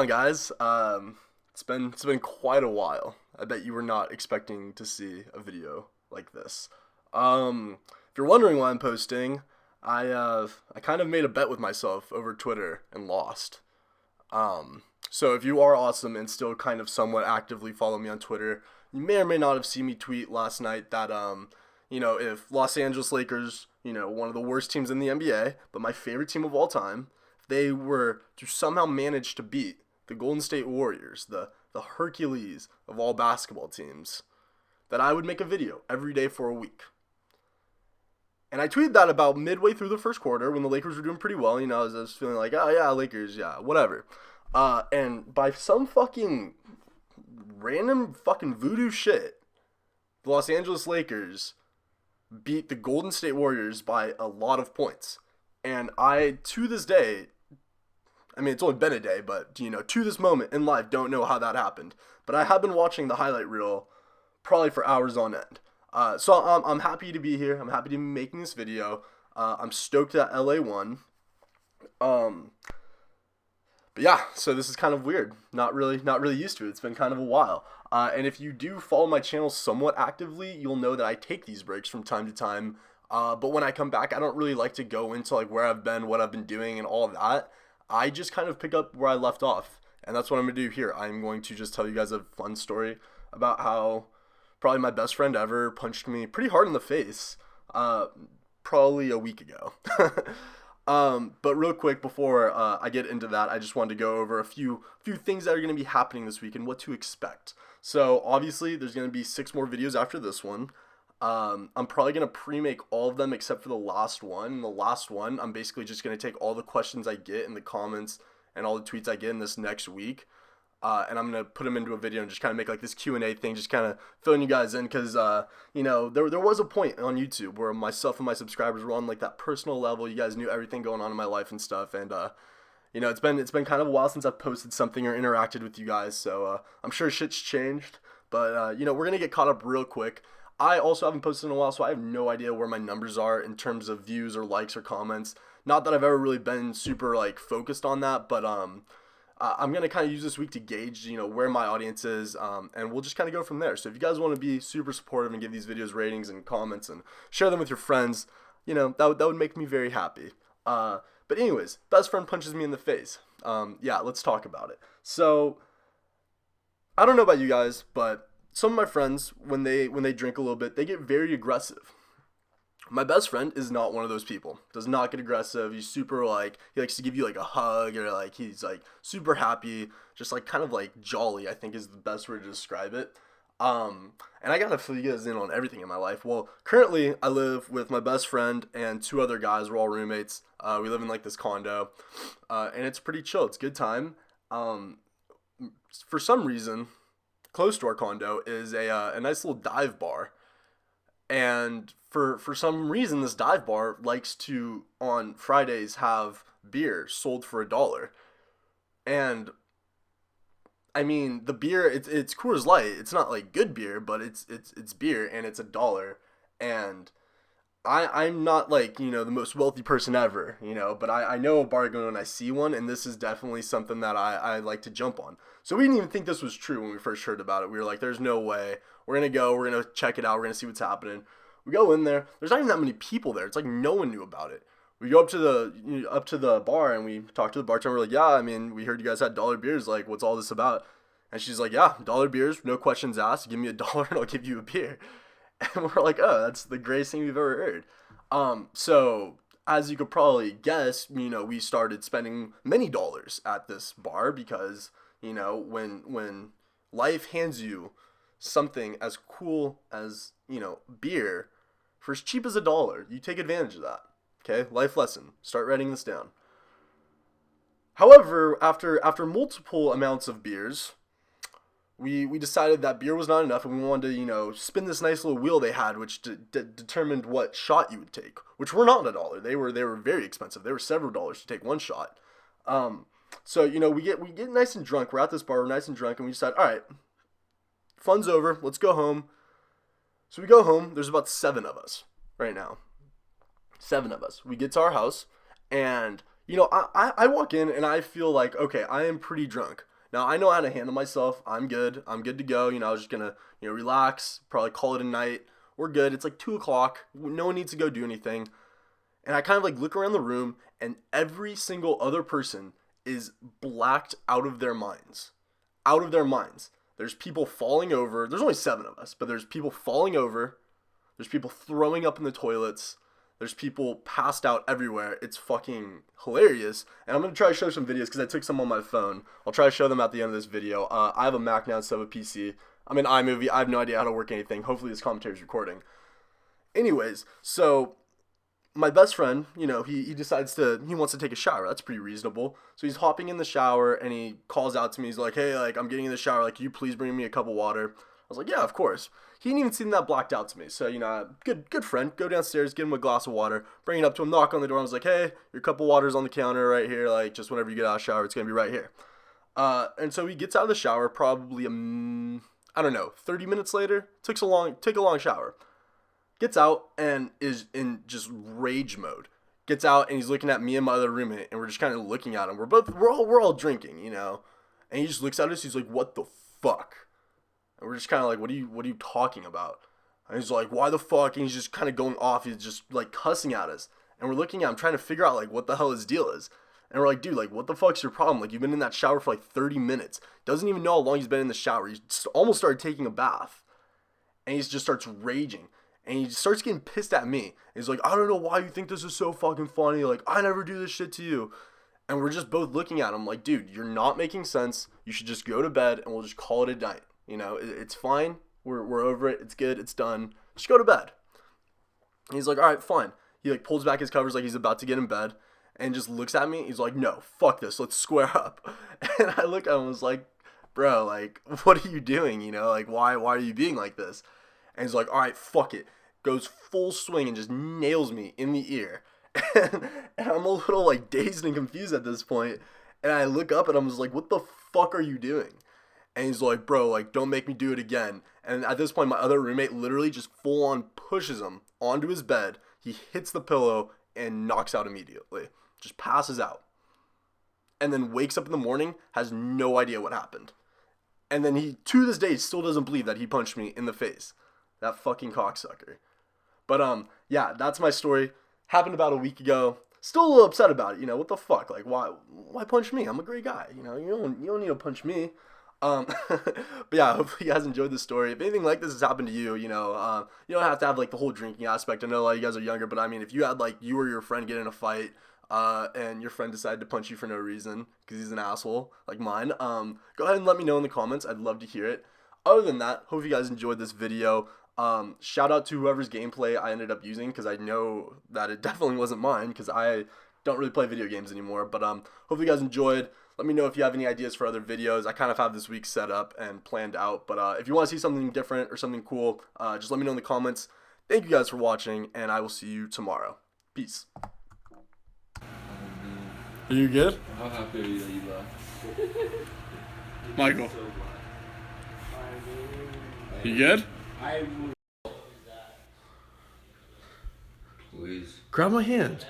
on, guys? It's been quite a while. I bet you were not expecting to see a video like this. If you're wondering why I'm posting, I kind of made a bet with myself over Twitter and lost. So if you are awesome and still kind of somewhat actively follow me on Twitter, you may or may not have seen me tweet last night that if Los Angeles Lakers, one of the worst teams in the NBA, but my favorite team of all time, they were to somehow manage to beat the Golden State Warriors, the Hercules of all basketball teams, that I would make a video every day for a week. And I tweeted that about midway through the first quarter when the Lakers were doing pretty well. I was feeling like, oh yeah, Lakers, yeah, whatever. And by some fucking random fucking voodoo shit, the Los Angeles Lakers beat the Golden State Warriors by a lot of points. And I, to this day, it's only been a day, but, to this moment in life, don't know how that happened. But I have been watching the highlight reel probably for hours on end. So I'm happy to be here. I'm happy to be making this video. I'm stoked that LA won. But yeah, so this is kind of weird. Not really used to it. It's been kind of a while. And if you do follow my channel somewhat actively, you'll know that I take these breaks from time to time. But when I come back, I don't really like to go into like where I've been, what I've been doing, and all of that. I just kind of pick up where I left off. And that's what I'm going to do here. I'm going to just tell you guys a fun story about how probably my best friend ever punched me pretty hard in the face probably a week ago. But real quick before I get into that, I just wanted to go over a few things that are going to be happening this week and what to expect. So obviously there's going to be 6 more videos after this one. I'm probably going to pre-make all of them except for the last one. And the last one, I'm basically just going to take all the questions I get in the comments and all the tweets I get in this next week. And I'm going to put them into a video and just kind of make like this Q&A thing, just kind of filling you guys in. Because, there was a point on YouTube where myself and my subscribers were on like that personal level. You guys knew everything going on in my life and stuff. And, it's been kind of a while since I've posted something or interacted with you guys. So I'm sure shit's changed. But, we're going to get caught up real quick. I also haven't posted in a while, so I have no idea where my numbers are in terms of views or likes or comments. Not that I've ever really been super like focused on that, but I'm gonna kind of use this week to gauge where my audience is, and we'll just kind of go from there. So if you guys want to be super supportive and give these videos ratings and comments and share them with your friends, that would make me very happy. But anyways, best friend punches me in the face. Yeah, let's talk about it. So I don't know about you guys, but some of my friends, when they drink a little bit, they get very aggressive. My best friend is not one of those people. Does not get aggressive. He's super he likes to give you like a hug, or like he's like super happy, just like kind of like jolly, I think is the best way to describe it. And I gotta fill you guys in on everything in my life. Well, currently I live with my best friend and 2 other guys. We're all roommates. We live in like this condo, and it's pretty chill. It's a good time. For some reason, close to our condo is a nice little dive bar, and for some reason this dive bar likes to on Fridays have beer sold for $1. And the beer, it's Coors Light. It's not like good beer, but it's beer, and it's $1. And I'm not like the most wealthy person ever, but I know a bargain when I see one, and this is definitely something that I like to jump on. So we didn't even think this was true when we first heard about it. We were like, there's no way. We're gonna go, we're gonna check it out, we're gonna see what's happening. We go in there, there's not even that many people there. It's like no one knew about it. We go up to the bar and we talk to the bartender. We're like, yeah, we heard you guys had dollar beers, like what's all this about? And she's like, yeah, dollar beers, no questions asked, give me $1 and I'll give you a beer. And we're like, oh, that's the greatest thing we've ever heard. So as you could probably guess, we started spending many dollars at this bar because, when life hands you something as cool as, beer for as cheap as $1, you take advantage of that. Okay, life lesson. Start writing this down. However, after multiple amounts of beers, we decided that beer was not enough, and we wanted to, spin this nice little wheel they had, which determined what shot you would take, which were not $1. They were very expensive. They were several dollars to take one shot. So we get nice and drunk. We're at this bar, we're nice and drunk, and we decide, all right, fun's over. Let's go home. So we go home. There's about 7 of us right now. 7 of us. We get to our house, and I walk in and I feel like, okay, I am pretty drunk. Now, I know how to handle myself. I'm good. I'm good to go. I was just going to, relax, probably call it a night. We're good. It's like 2 o'clock. No one needs to go do anything. And I kind of like look around the room, and every single other person is blacked out of their minds. Out of their minds. There's people falling over. There's only 7 of us, but there's people falling over. There's people throwing up in the toilets. There's people passed out everywhere. It's fucking hilarious. And I'm going to try to show some videos because I took some on my phone. I'll try to show them at the end of this video. I have a Mac now instead of a PC. I'm in iMovie. I have no idea how to work anything. Hopefully this commentary is recording. Anyways, so my best friend, he decides he wants to take a shower. That's pretty reasonable. So he's hopping in the shower and he calls out to me. He's like, hey, like, I'm getting in the shower. Like, can you please bring me a cup of water? I was like, yeah, of course. He didn't even seem that blacked out to me. So, good friend. Go downstairs, get him a glass of water, bring it up to him, knock on the door. I was like, hey, your cup of water's on the counter right here. Like, just whenever you get out of the shower, it's going to be right here. And so he gets out of the shower probably, 30 minutes later. Take a long shower. Gets out and is in just rage mode. Gets out and he's looking at me and my other roommate, and we're just kind of looking at him. We're all drinking, And he just looks at us. He's like, "What the fuck?" And we're just kind of like, "What are you talking about?" And he's like, "Why the fuck?" And he's just kind of going off. He's just like cussing at us, and we're looking at him trying to figure out like what the hell his deal is. And we're like, "Dude, like what the fuck's your problem? Like you've been in that shower for like 30 minutes. Doesn't even know how long he's been in the shower. He's almost started taking a bath, and he just starts raging." And he starts getting pissed at me. He's like, I don't know why you think this is so fucking funny. Like, I never do this shit to you. And we're just both looking at him like, dude, you're not making sense. You should just go to bed and we'll just call it a night. It's fine. We're over it. It's good. It's done. Just go to bed. And he's like, all right, fine. He like pulls back his covers like he's about to get in bed and just looks at me. He's like, no, fuck this. Let's square up. And I look at him and was like, bro, like, what are you doing? Like, why are you being like this? And he's like, all right, fuck it. Goes full swing and just nails me in the ear. And I'm a little like dazed and confused at this point. And I look up and I'm just like, what the fuck are you doing? And he's like, bro, like, don't make me do it again. And at this point, my other roommate literally just full on pushes him onto his bed. He hits the pillow and knocks out immediately. Just passes out. And then wakes up in the morning, has no idea what happened. And then he, to this day, still doesn't believe that he punched me in the face. That fucking cocksucker. But, yeah, that's my story. Happened about a week ago. Still a little upset about it. What the fuck? Like, why punch me? I'm a great guy. You don't need to punch me. But yeah, hopefully you guys enjoyed this story. If anything like this has happened to you, you don't have to have, like, the whole drinking aspect. I know a lot of you guys are younger, but I mean, if you had, like, you or your friend get in a fight, and your friend decided to punch you for no reason, because he's an asshole, like mine, go ahead and let me know in the comments. I'd love to hear it. Other than that, hope you guys enjoyed this video. Shout out to whoever's gameplay I ended up using, because I know that it definitely wasn't mine, because I don't really play video games anymore. But hopefully you guys enjoyed. Let me know if you have any ideas for other videos. I kind of have this week set up and planned out, but if you want to see something different or something cool, just let me know in the comments. Thank you guys for watching, and I will see you tomorrow. Peace. Are you good? How happy are you that you left? Michael. You good? Please. Grab my hand.